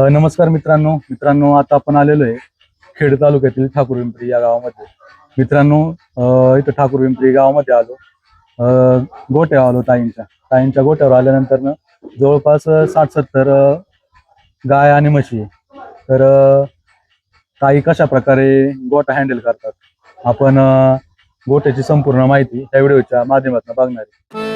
नमस्कार मित्रांनो मित्रांनो आता आपण आलेलो आहे खेड तालुक्यातील ठाकूर पिंपरी या गावामध्ये. मित्रांनो इथं ठाकूर पिंपरी गावामध्ये आलो. गोट्यावर आलो ताईंच्या गोट्यावर आल्यानंतर जवळपास 60-70 गाय आणि म्हशी आहे. तर ताई कशा प्रकारे गोठा हँडल करतात आपण गोट्याची संपूर्ण माहिती या व्हिडिओच्या माध्यमातून बघणार आहे.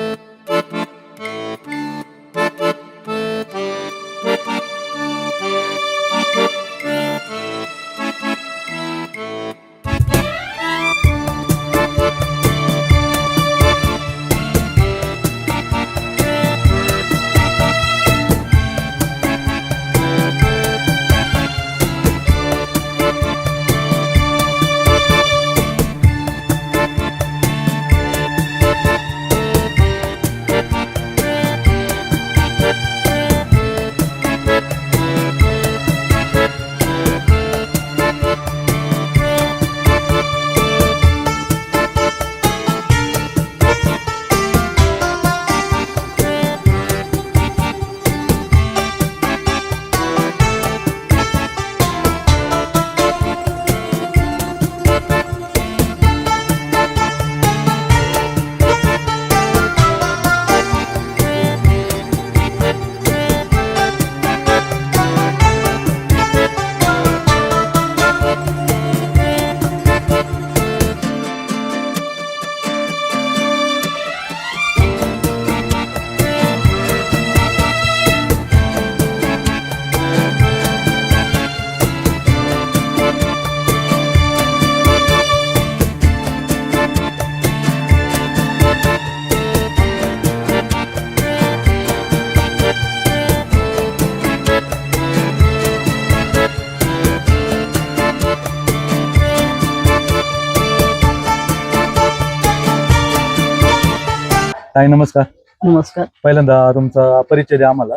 ताई नमस्कार. नमस्कार. पहिल्यांदा तुमचा परिचय द्या आम्हाला.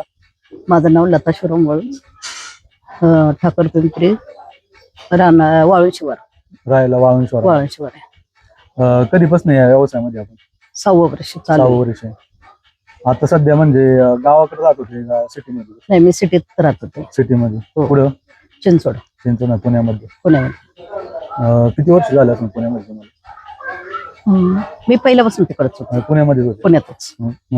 माझं नाव लता शिरोम वळून, ठाकर पिंपरी, राहणार वाळूंशिवार. राहायला वाळूंशिवार. वाळूंशिवार कधीपासून या व्यवसायामध्ये आपण? 6वं वर्ष चालू 6 वर्ष. आता सध्या म्हणजे गावाकडे राहत होते का सिटीमध्ये? नाही, मी सिटीत राहत होते. सिटीमध्ये. हो. पुढं चिंचवड चिंचवड पुण्यामध्ये. पुण्यामध्ये. किती वर्ष झाले असेल पुण्यामध्ये तुम्हाला? मी पहिल्यापासून तिकडच होते, पुण्यामध्ये होते. पुण्यातच.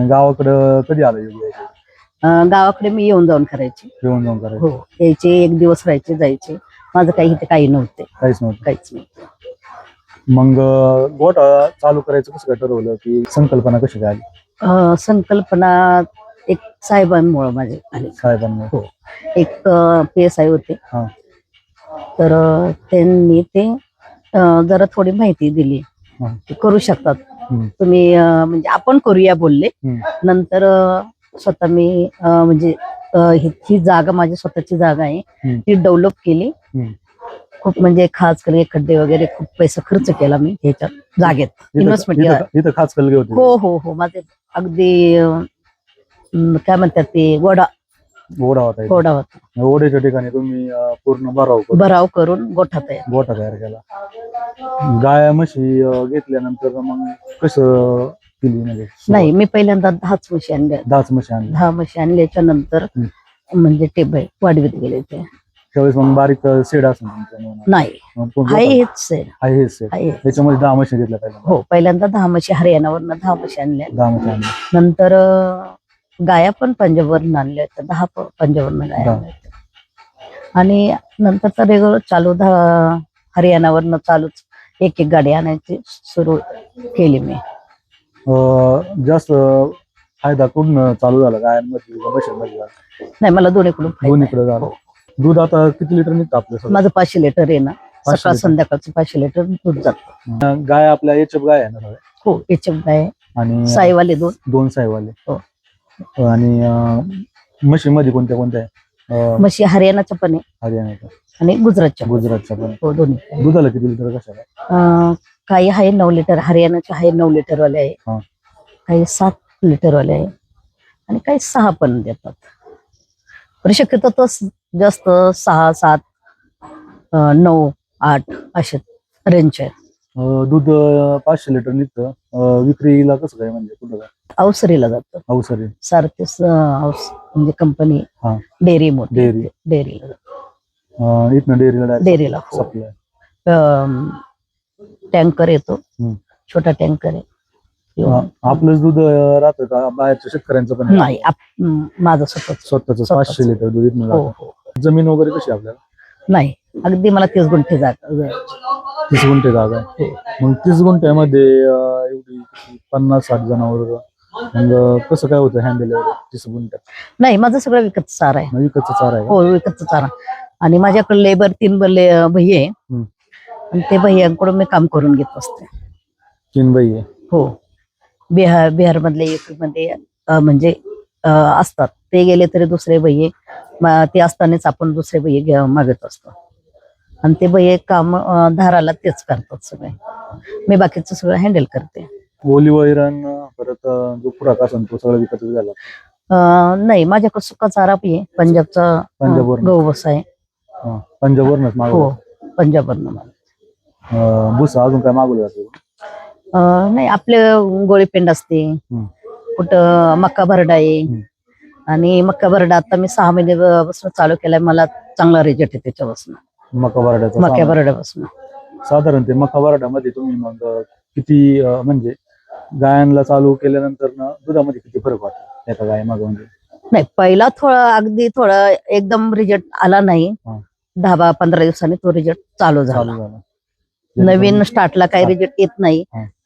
गावाकडं कधी आलं गावाकडे मी येऊन जाऊन करायचे. येऊन जाऊन करायचं? हो, यायचे, एक दिवस राहायचे, जायचे. माझं काही इथे काही नव्हते, काहीच नव्हतं. काहीच नव्हतं. मग गोठा चालू करायचं कसं काय ठरवलं, की संकल्पना कशी काय आली? संकल्पना एक साहेबांमुळे माझे आली. साहेबांना? हो, एक PSI होते. हा. तर त्यांनी ते जरा थोडी माहिती दिली, हा. ते करू शकतात तुम्ही, म्हणजे आपण करूया बोलले. नंतर स्वतः मी म्हणजे ही जागा माझी स्वतःची जागा आहे, ती डेव्हलप केली. खूप म्हणजे खास करून खड्डे वगैरे खूप पैसा खर्च केला मी ह्याच्यात जागेत. इन्व्हेस्टमेंट इथं खास कलगे होते? हो हो हो, माझे अगदी काय म्हणतात ते ओढा होता. होता. ओढ्याच्या ठिकाणी तुम्ही पूर्ण भराव करून गोठा तयार केला. गाय म्हशी घेतल्यानंतर मग कसं केली म्हणजे? नाही, मी पहिल्यांदा 10 म्हशी आणल्या. 10 म्हशी आणल्या. 10 म्हशी आणल्याच्या नंतर म्हणजे टेबल वाढवीत गेले ते. त्यावेळेस मग बारीक शेड असेल तुमच्या? नाही, आहे हेच शेड. आहे शेड. त्याच्यामध्ये 10 म्हशी घेतल्या पहिल्यांदा? हो, पहिल्यांदा 10 म्हशी हरियाणावरनं 10 म्हशी आणल्या. 10 म्हशी आणल्या. नंतर गाया पण पंजाबवरून आणल्या होत्या, 10 पंजाबवरून गाया आणल्या होत्या. आणि नंतर तर रेग्युलर चालू हरियाणावरनं चालूच एक गाडी आणायची सुरू केली मी. जास्त फायदा कुठून चालू झाला, गायांमध्ये म्हशींमध्ये? नाही, मला दोन्हीकडे झालं. दूध आता किती लिटर निघतं आपलं? माझं 500 लिटर आहे ना, सकाळ संध्याकाळचं 500 लिटर दूध जातं. गाय आपल्या HF गाय आहे ना? हो, HF गाय आणि साईवाले दोन साईवाले. हो. आणि म्हशीमध्ये कोणत्या आहे? म्हशी हरियाणाच्या पण आहे, हरियाणाच्या आणि गुजरातच्या पण. हो, दोन्ही. दुधाला किती लिटर कशा? काही आहे 9 लिटर, हरियाणाचे आहे 9 लिटर वाले आहे, काही 7 लिटर वाले आहे, आणि काही 6 पण देतात. पण शक्यतो तो जास्त 6, 7, 9, 8 असे रेंज आहे. दूध 500 लिटर निघतं. विक्रीला कसं काय, म्हणजे कुठं काय? अवसरीला जातो. अवसरी सारथीच हाऊस म्हणजे कंपनी, हा. डेअरी मोठी, डेअरी. डेअरीला जातो. इथनं डेअरीला डेअरीला हो. सप्लाय. टँकर येतो, हम्म. छोटा टँकर आहे. आपलंच दूध राहतं का बाहेरच्या शेतकऱ्यांचं पण? नाही, माझं स्वतःच 500 लिटर दूध इथनं हो जातं. हो. जमीन वगैरे कशी आपल्याला? नाही, अगदी मला 30 गुंठे जागा. 30 गुंठे जागा आहे. मग 30 गुंठ्यामध्ये एवढी 50-60 जनावर, मग कसं काय होतं हँडल एवढं 30 गुंठ्यात? नाही, माझं सगळं विकतचं चारा आहे. विकतचा चारा आहे का? हो, विकतचं चारा. आणि माझ्याकडे लेबर 3 भैये आहे. आणि ते भैयांकडून मी काम करून घेत असते. 3 बाई आहे? हो. बिहार मधले, युपी मध्ये म्हणजे असतात. ते गेले तरी दुसरे भैये ते असतानाच आपण दुसरे भैये मागत असतो. आणि ते भैये काम धाराला तेच करतात सगळे. मी बाकीचं सगळं हँडल करते. ओली वैरण परत जो खुराक असेल तो सगळं विकत घ्यायला? नाही, माझ्याकडे सुका चारा बी आहे. पंजाबचा गहू बसा आहे. पंजाबवरूनच हो, मागवलं? पंजाबवरून. भुसा अजून काय मागवलं जातं? नाही, आपले गोळीपेंड असते, कुठं मक्का भरडा आहे. आणि मक्का भरडा आता मी 6 महिन्यापासून चालू केलाय. मला चांगला रिझल्ट आहे त्याच्यापासून, मक्का भरड्यापासून. साधारण ते मक्का भरड्यामध्ये तुम्ही मग किती म्हणजे गायांना चालू केल्यानंतर दुधामध्ये किती फरक वाटतो एका गाय मागे? नाही, पहिला अगदी थोडा एकदम रिझल्ट आला नाही. 10-15 दिवसांनी तो रिझल्ट चालू झाला. नवीन स्टार्टला काही रिझल्ट येत नाही.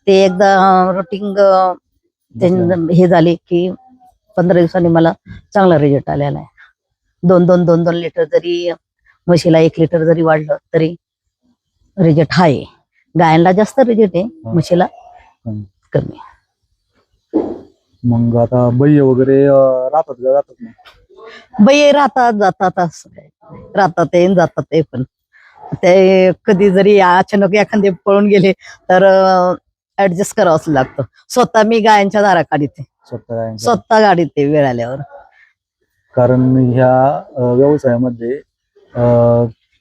ते एकदा रुटीन हे झाले की 15 दिवसांनी मला चांगला रिझल्ट आलेला आहे. 2 लिटर जरी म्हशीला 1 लिटर जरी वाढलं तरी रिझल्ट आहे. गायांना जास्त रिझल्ट आहे, म्हशीला कमी. मग आता बैय वगैरे राहतात का जातात नाही? बैय राहतात जातात, असं काय राहतात ते जातात. ते पण ते कधी जरी अचानक एखादे पळून गेले तर ऍडजस्ट करावंच लागतं. स्वतः मी गायांच्या दारा काढते, स्वतः गाडीते वेळ आल्यावर. कारण ह्या व्यवसायामध्ये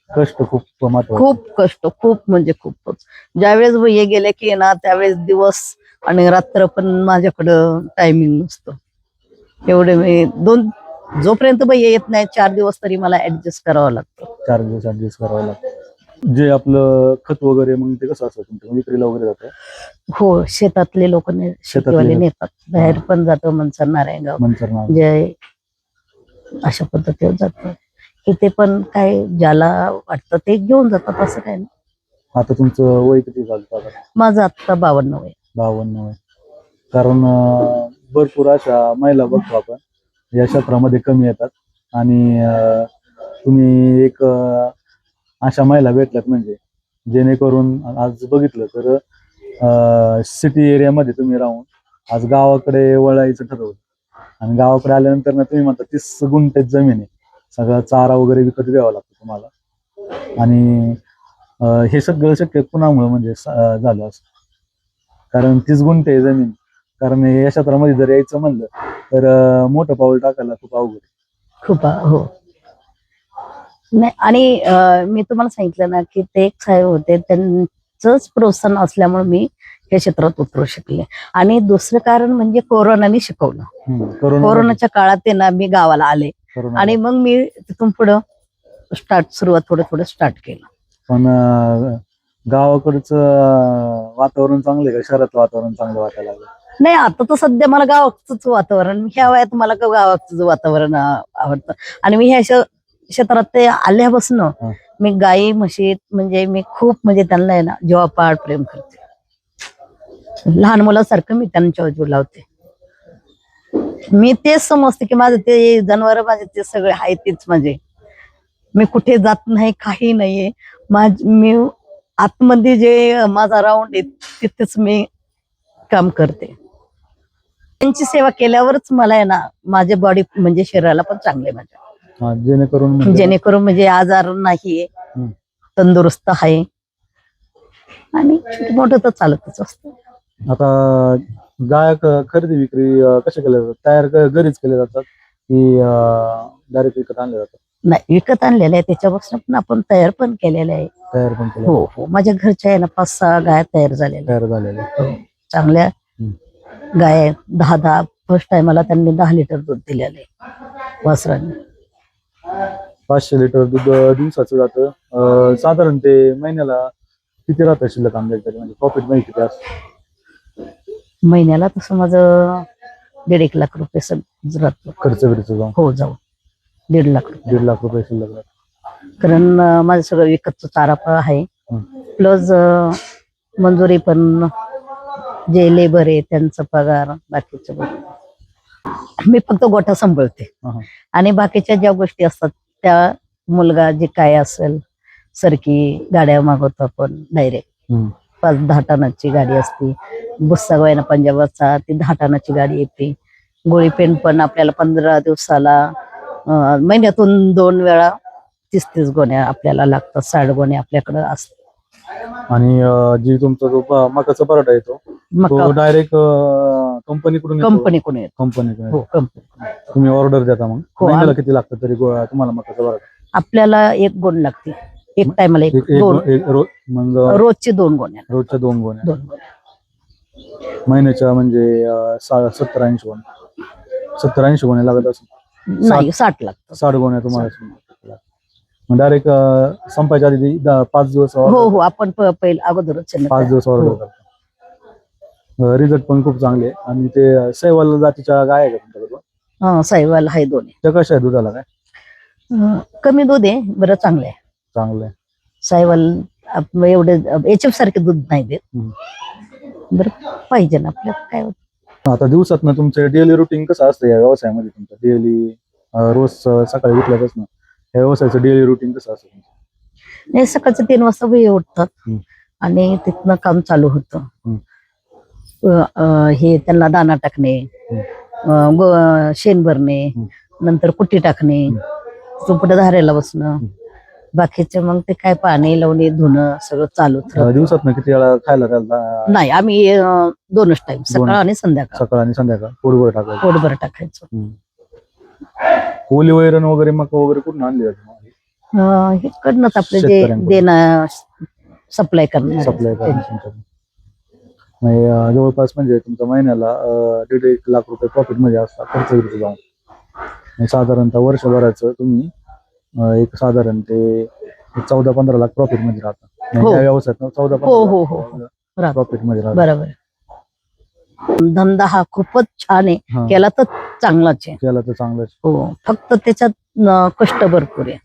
कष्ट खूप महत्वाचे. खूप कष्ट, खूप म्हणजे खूपच. ज्यावेळेस भैये गेले की ना त्यावेळेस दिवस आणि रात्र पण माझ्याकडं टायमिंग नसतो. एवढे मी जोपर्यंत भैये येत नाही 4 दिवस तरी मला ऍडजस्ट करावं लागतं. 4 दिवस ऍडजस्ट करावं लागतं. जे आपलं खत वगैरे मग ते कसं असतं तुमचं, विक्रीला वगैरे जातं? हो, शेतातले लोक शेतीवाले नेतात. बाहेर पण जातो, मनसर नारायणगाव जे अशा पद्धतीवर जातं. इथे पण काय ज्याला वाटतं ते घेऊन जातात, असं काय नाही. आता तुमचं वय किती झालं? माझं आता 52 वय. 52 वय. कारण भरपूर अशा महिला बघतो आपण या क्षेत्रामध्ये कमी येतात. आणि तुम्ही एक अशा महिला भेटल्यात म्हणजे जेणेकरून आज बघितलं तर सिटी एरियामध्ये तुम्ही राहून आज गावाकडे वळायचं ठरवलं. आणि गावाकडे आल्यानंतर ना तुम्ही म्हणता 30 गुंठेच जमीन आहे, सगळा चारा वगैरे विकत घ्यावा लागतो तुम्हाला. आणि हे सगळं शक्य कुणामुळे म्हणजे झालं असं? कारण 30 गुंठे जमीन, कारण या क्षेत्रामध्ये जर यायचं म्हणलं तर मोठं पाऊल टाकायला खूप अवघड आहे. खूप हो. नाही, आणि मी तुम्हाला सांगितलं ना की ते एक साहेब होते, त्यांचंच प्रोत्साहन असल्यामुळे मी या क्षेत्रात उतरू शकले. आणि दुसरं कारण म्हणजे कोरोनाने शिकवलं. कोरोनाच्या काळात ते ना मी गावाला आले आणि मग मी तिथून पुढं सुरुवात थोडं स्टार्ट केलं. पण गावाकडचं वातावरण चांगलं आहे का शहरातलं वातावरण चांगलं वाटायला लागलं? नाही, आता तर सध्या मला गावाचंच वातावरण, ह्या वयात मला गावाचं वातावरण आवडतं. आणि मी ह्या क्षेत्रात ते आल्यापासून मी गाई म्हशीत म्हणजे मी खूप म्हणजे त्यांना आहे ना जीवापाड प्रेम करते. लहान मुलासारखं मी त्यांच्या जीव लावते. मी तेच समजते की माझं ते जनावर माझे ते सगळे आहे तेच म्हणजे. मी कुठे जात नाही, काही नाहीये. मी आतमध्ये जे माझा राऊंड आहे तिथेच मी काम करते. त्यांची सेवा केल्यावरच मला आहे ना माझे बॉडी म्हणजे शरीराला पण चांगले माझ्या, जेणेकरून म्हणजे आजार नाहीये, तंदुरुस्त आहे. आणि छोट मोठं तर चालतच असतं. आता गाय खरेदी विक्री कशा केल्या जातात? तयार घरीच केल्या जातात की डायरेक्ट विकत आणल्या जातात? नाही, विकत आणलेलं आहे, त्याच्यापासून पण आपण तयार पण केलेलं आहे. तयार पण केलं? हो, माझ्या घरच्या आहे ना 5-6 गाय तयार झालेल्या चांगल्या. गाय 10 फर्स्ट टायमाला त्यांनी 10 लिटर दूध दिलेले वासरांनी. 500 लिटर दूध दिवसाचं जातं. साधारण ते महिन्याला किती राहतं शिल्लक अंदाजे तरी, म्हणजे प्रॉफिट मध्ये किती असतं? महिन्याला तसं माझं 1.5 लाख रुपये राहतो. खर्च बिर्च जाऊन हो, जाऊ 1.5 लाख रुपये. 1.5 लाख रुपये शिल्लक राहतं. कारण माझं सगळं विकतचं चारा पण आहे, हं. प्लस मंजुरी पण, जे लेबर आहे त्यांचा पगार, बाकीचं बघ. मी फक्त गोठा सांभाळते हा. आणि बाकीच्या ज्या गोष्टी असतात त्या मुलगा जे काय असेल, सरकी गाड्या मागवतो आपण डायरेक्ट. 5-10 टनाची गाडी असते. बुस्सा गोयना पंजाबाचा ती 10 टनाची गाडी येते. गोळी पेंट पण आपल्याला 15 दिवसाला, महिन्यातून 2 वेळा 30-30 गोण्या आपल्याला लागतात. 60 गोण्या आपल्याकडे असतात. आणि जी तुमचा जो मकाचा पराठा येतो तो डायरेक्ट कंपनीकडून येतो? कंपनीकडून येतो. कंपनीकडून हो, येतो. कंपनी. तुम्ही ऑर्डर देता मग? हो, महिन्याला किती लागतं तरी तुम्हाला मकाचा पराठा? आपल्याला 1 गोण लागते. एक टायमाला मग रोजची 2 गोण्या. रोजच्या 2 गोण्या 2 गोण्या महिन्याच्या म्हणजे 70-80 गोण्या 70-80 गोण्या लागत असं? नाही, 60 लागतात. 60 गोण्या तुम्हाला मग डायरेक्ट संपायच्या आधी 5 दिवस हो, आपण पहिले अगोदरच 5 दिवस ऑर्डर करतो. रिझल्ट पण खूप चांगले. आणि ते सैवाल जातीच्या गाय आहे का तुमच्याकडे? साईवाल आहे 2. त्या कशा आहे दुधाला? काय कमी दूध आहे, बरं चांगलं आहे. चांगलं आहे. साईवाल एवढे एचएफ सारखे दूध नाही देत. बरं पाहिजे ना आपल्याला, काय होतं. आता दिवसात ना तुमचं डेली रुटीन कसं असतं या व्यवसायामध्ये? तुमचं डेली रोज सकाळी उठल्यापासून या व्यवसायाचं डेली रुटीन कसं असतं तुमचं? नाही, सकाळचं 3 वाजता वेळ उठतात आणि तिथनं काम चालू होतं. हे त्यांना दाना टाकणे, शेण भरणे, नंतर कुट्टी टाकणे, पुढे धारायला बसणं, बाकीचे मग ते काय पाणी लावणे, धुणं सगळं चालू. दिवसात ना किती वेळा खायला त्याला? नाही, आम्ही 2च टाइम, सकाळ आणि संध्याकाळ. सकाळ आणि संध्याकाळ पोटभर टाकायचं? पोटभर टाकायचं. ओली वैरण वगैरे मका वगैरे कुठून आणली जाते? हे कडनंच आपले जे देणं सप्लाय करणं. जवळपास म्हणजे तुमच्या महिन्याला 1.5 लाख रुपये प्रॉफिट मध्ये असतात खर्च बिर्च जाऊन. साधारणतः वर्षभराचं तुम्ही एक साधारण ते 14-15 लाख प्रॉफिट मध्ये राहतात या व्यवसायात. 14-15 लाख प्रॉफिट मध्ये राहतात. बरोबर. धंदा हा खूपच छान आहे. केला तर चांगलाच आहे. केला तर चांगलाच. हो, फक्त त्याच्यात कष्ट भरपूर आहे.